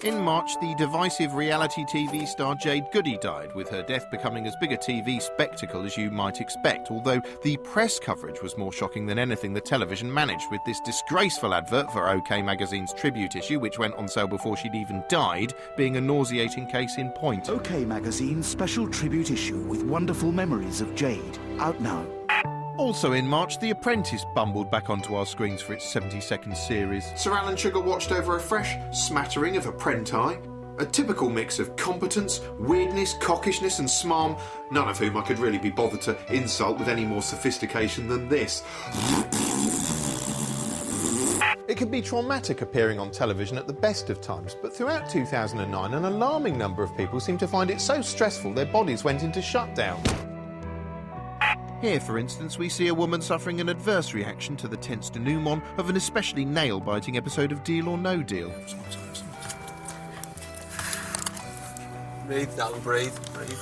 In March, the divisive reality TV star Jade Goody died, with her death becoming as big a TV spectacle as you might expect, although the press coverage was more shocking than anything the television managed, with this disgraceful advert for OK Magazine's tribute issue, which went on sale before she'd even died, being a nauseating case in point. OK Magazine's special tribute issue with wonderful memories of Jade, out now. Also in March, The Apprentice bumbled back onto our screens for its 72nd series. Sir Alan Sugar watched over a fresh smattering of apprenti, a typical mix of competence, weirdness, cockishness and smarm, none of whom I could really be bothered to insult with any more sophistication than this. It can be traumatic appearing on television at the best of times, but throughout 2009 an alarming number of people seemed to find it so stressful their bodies went into shutdown. Here, for instance, we see a woman suffering an adverse reaction to the tense denouement of an especially nail-biting episode of Deal or No Deal. Breathe, darling, breathe. Breathe.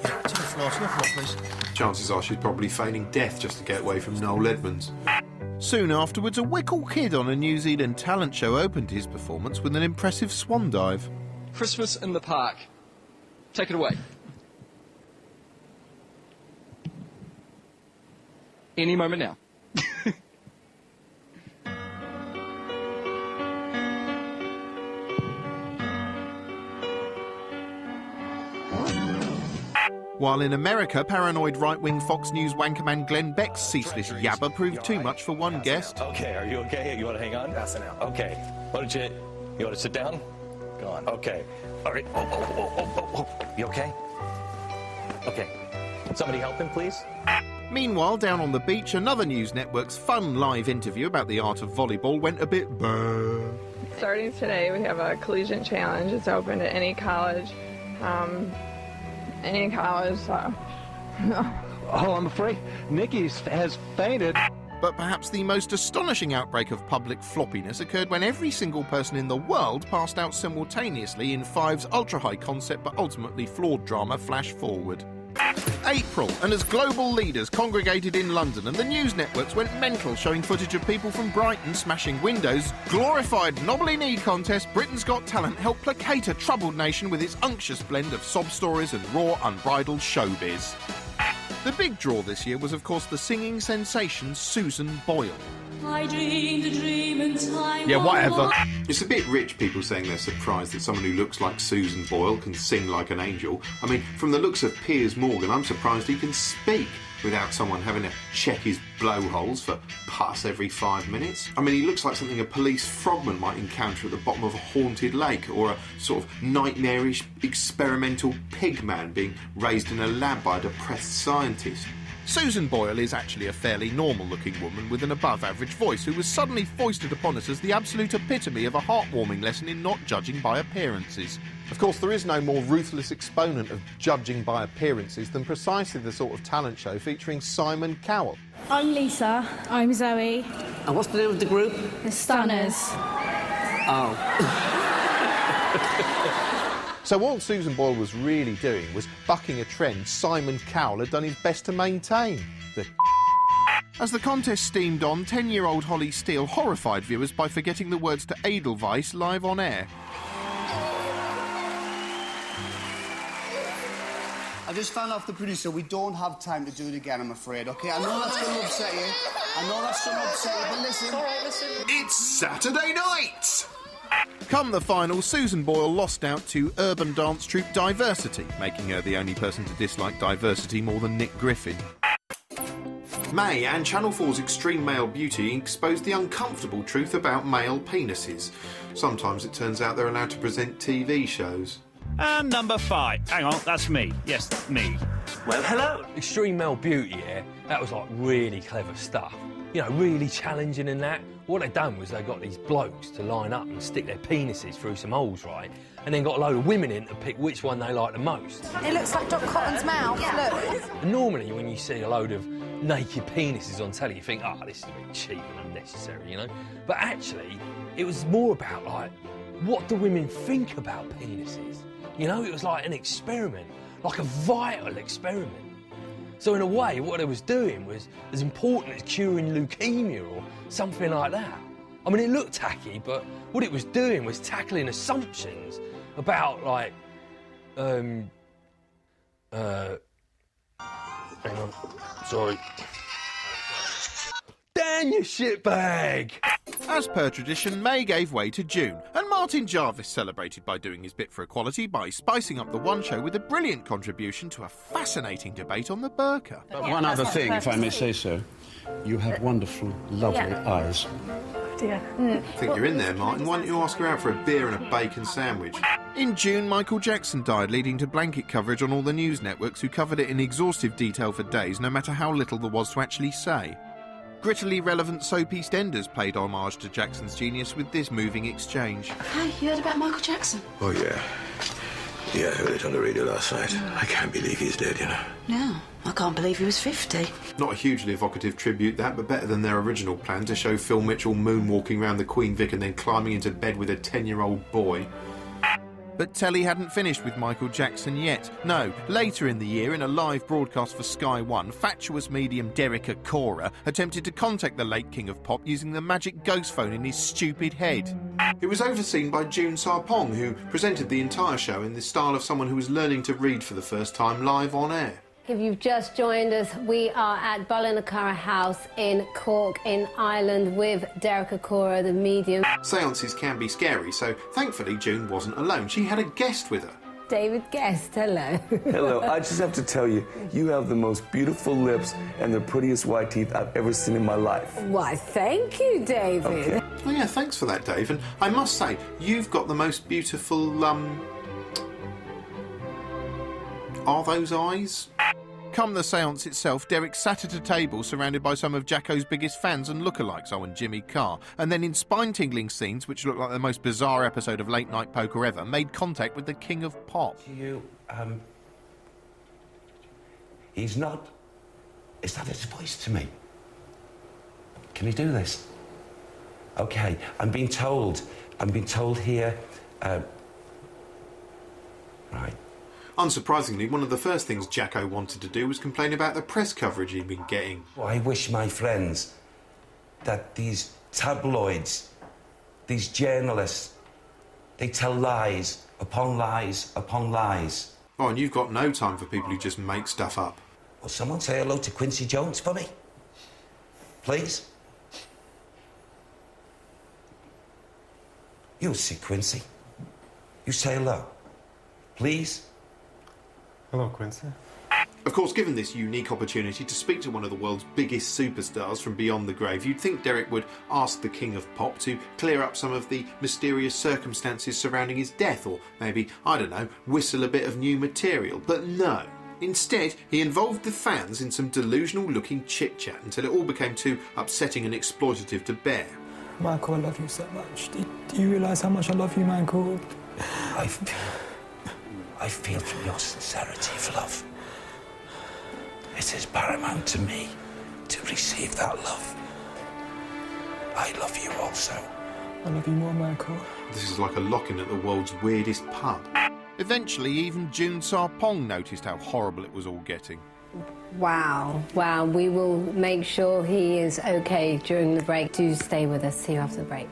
Yeah, to the floor, please. Chances are she's probably feigning death just to get away from Noel Edmonds. Soon afterwards, a Wickle kid on a New Zealand talent show opened his performance with an impressive swan dive. Christmas in the park. Take it away. Any moment now. While in America, paranoid right-wing Fox News wankerman Glenn Beck's ceaseless yabber proved too much for one guest. Okay, are you okay? You want to hang on? Passing out. Okay. Why don't you want to sit down? Go on. Okay. All right. Oh. You okay? Okay. Somebody help him, please? Meanwhile, down on the beach, another news network's fun live interview about the art of volleyball went a bit brr. Starting today, we have a collegiate challenge. It's open to any college. So. Oh, I'm afraid Nikki has fainted. But perhaps the most astonishing outbreak of public floppiness occurred when every single person in the world passed out simultaneously in Five's ultra-high concept but ultimately flawed drama Flash Forward. April, and as global leaders congregated in London and the news networks went mental showing footage of people from Brighton smashing windows, glorified knobbly knee contest Britain's Got Talent helped placate a troubled nation with its unctuous blend of sob stories and raw, unbridled showbiz. The big draw this year was, of course, the singing sensation Susan Boyle. I dreamed a dream in time. Yeah, whatever. It's a bit rich, people saying they're surprised that someone who looks like Susan Boyle can sing like an angel. I mean, from the looks of Piers Morgan, I'm surprised he can speak without someone having to check his blowholes for pus every 5 minutes. I mean, he looks like something a police frogman might encounter at the bottom of a haunted lake, or a sort of nightmarish experimental pig man being raised in a lab by a depressed scientist. Susan Boyle is actually a fairly normal-looking woman with an above-average voice who was suddenly foisted upon us as the absolute epitome of a heartwarming lesson in not judging by appearances. Of course, there is no more ruthless exponent of judging by appearances than precisely the sort of talent show featuring Simon Cowell. I'm Lisa. I'm Zoe. And what's the name of the group? The Stunners. Oh. So all Susan Boyle was really doing was bucking a trend Simon Cowell had done his best to maintain. As the contest steamed on, 10-year-old Holly Steele horrified viewers by forgetting the words to Edelweiss live on air. I just found off the producer we don't have time to do it again, I'm afraid, OK? I know that's going to upset you. I know that's going to upset you, but listen. All right, listen. It's Saturday night! Come the final, Susan Boyle lost out to urban dance troupe Diversity, making her the only person to dislike Diversity more than Nick Griffin. May and Channel 4's Extreme Male Beauty exposed the uncomfortable truth about male penises. Sometimes it turns out they're allowed to present TV shows. And number 5. Hang on, that's me. Yes, me. Well, hello. Extreme Male Beauty, yeah, that was like really clever stuff. You know, really challenging and that. What they'd done was they got these blokes to line up and stick their penises through some holes, right? And then got a load of women in to pick which one they like the most. It looks like Doc Cotton's mouth, look. And normally when you see a load of naked penises on telly, you think, oh, this is a bit cheap and unnecessary, you know? But actually, it was more about, like, what do women think about penises? You know, it was like an experiment, like a vital experiment. So in a way, what I was doing was as important as curing leukemia or something like that. I mean, it looked tacky, but what it was doing was tackling assumptions about, like, hang on, sorry. Dan, you shitbag! As per tradition, May gave way to June, and Martin Jarvis celebrated by doing his bit for equality by spicing up the one show with a brilliant contribution to a fascinating debate on the burqa. But one other thing, if I may say so. You have wonderful, lovely eyes. Dear. I think you're in there, Martin. Why don't you ask her out for a beer and a bacon sandwich? In June, Michael Jackson died, leading to blanket coverage on all the news networks who covered it in exhaustive detail for days, no matter how little there was to actually say. Grittily relevant soap EastEnders paid homage to Jackson's genius with this moving exchange. Hey, you heard about Michael Jackson? Oh, yeah. Yeah, I heard it on the radio last night. I can't believe he's dead, you know. No, I can't believe he was 50. Not a hugely evocative tribute, that, but better than their original plan to show Phil Mitchell moonwalking around the Queen Vic and then climbing into bed with a 10-year-old boy. But telly hadn't finished with Michael Jackson yet. No, later in the year, in a live broadcast for Sky One, fatuous medium Derek Acora attempted to contact the late King of Pop using the magic ghost phone in his stupid head. It was overseen by June Sarpong, who presented the entire show in the style of someone who was learning to read for the first time live on air. If you've just joined us, we are at Ballinacurra House in Cork in Ireland with Derek Acora, the medium. Seances can be scary, so thankfully June wasn't alone. She had a guest with her. David Guest, hello. Hello, I just have to tell you, you have the most beautiful lips and the prettiest white teeth I've ever seen in my life. Why, thank you, David. Okay. Oh yeah, thanks for that, Dave. And I must say, you've got the most beautiful, are those eyes? Come the séance itself, Derek sat at a table surrounded by some of Jacko's biggest fans and lookalikes, Owen Jimmy Carr, and then in spine-tingling scenes, which looked like the most bizarre episode of Late Night Poker ever, made contact with the King of Pop. He's not... Is that his voice to me? Can he do this? OK, I'm being told here... Right. Unsurprisingly, one of the first things Jacko wanted to do was complain about the press coverage he'd been getting. Well, I wish my friends that these tabloids, these journalists, they tell lies upon lies upon lies. Oh, and you've got no time for people who just make stuff up. Will someone say hello to Quincy Jones for me? Please? You see Quincy. You say hello. Please? Hello, Quincy. Of course, given this unique opportunity to speak to one of the world's biggest superstars from beyond the grave, you'd think Derek would ask the King of Pop to clear up some of the mysterious circumstances surrounding his death, or maybe, I don't know, whistle a bit of new material. But no. Instead, he involved the fans in some delusional-looking chit-chat until it all became too upsetting and exploitative to bear. Michael, I love you so much. Do you realise how much I love you, Michael? I feel from your sincerity of love. It is paramount to me to receive that love. I love you also. I love you more, Michael. This is like a lock-in at the world's weirdest pub. Eventually, even June Sarpong noticed how horrible it was all getting. Wow, we will make sure he is okay during the break. Do stay with us, see you after the break.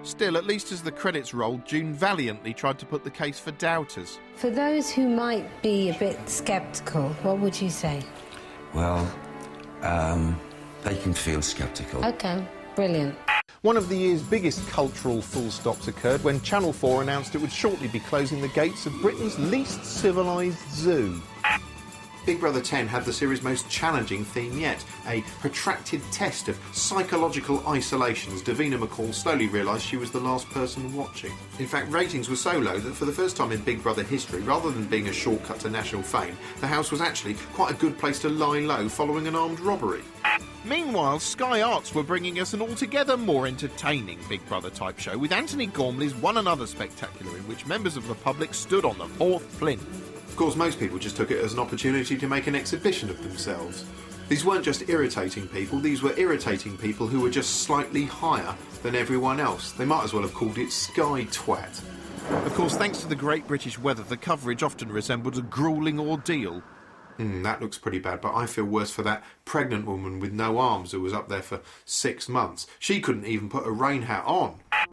Still, at least as the credits rolled, June valiantly tried to put the case for doubters. For those who might be a bit sceptical, what would you say? Well, they can feel sceptical. Okay, brilliant. One of the year's biggest cultural full-stops occurred when Channel 4 announced it would shortly be closing the gates of Britain's least civilised zoo. Big Brother 10 had the series' most challenging theme yet, a protracted test of psychological isolation as Davina McCall slowly realised she was the last person watching. In fact, ratings were so low that for the first time in Big Brother history, rather than being a shortcut to national fame, the house was actually quite a good place to lie low following an armed robbery. Meanwhile, Sky Arts were bringing us an altogether more entertaining Big Brother-type show with Anthony Gormley's One Another Spectacular, in which members of the public stood on the fourth flint. Of course, most people just took it as an opportunity to make an exhibition of themselves. These weren't just irritating people, these were irritating people who were just slightly higher than everyone else. They might as well have called it Sky Twat. Of course, thanks to the Great British weather, the coverage often resembled a gruelling ordeal. That looks pretty bad, but I feel worse for that pregnant woman with no arms who was up there for 6 months. She couldn't even put a rain hat on.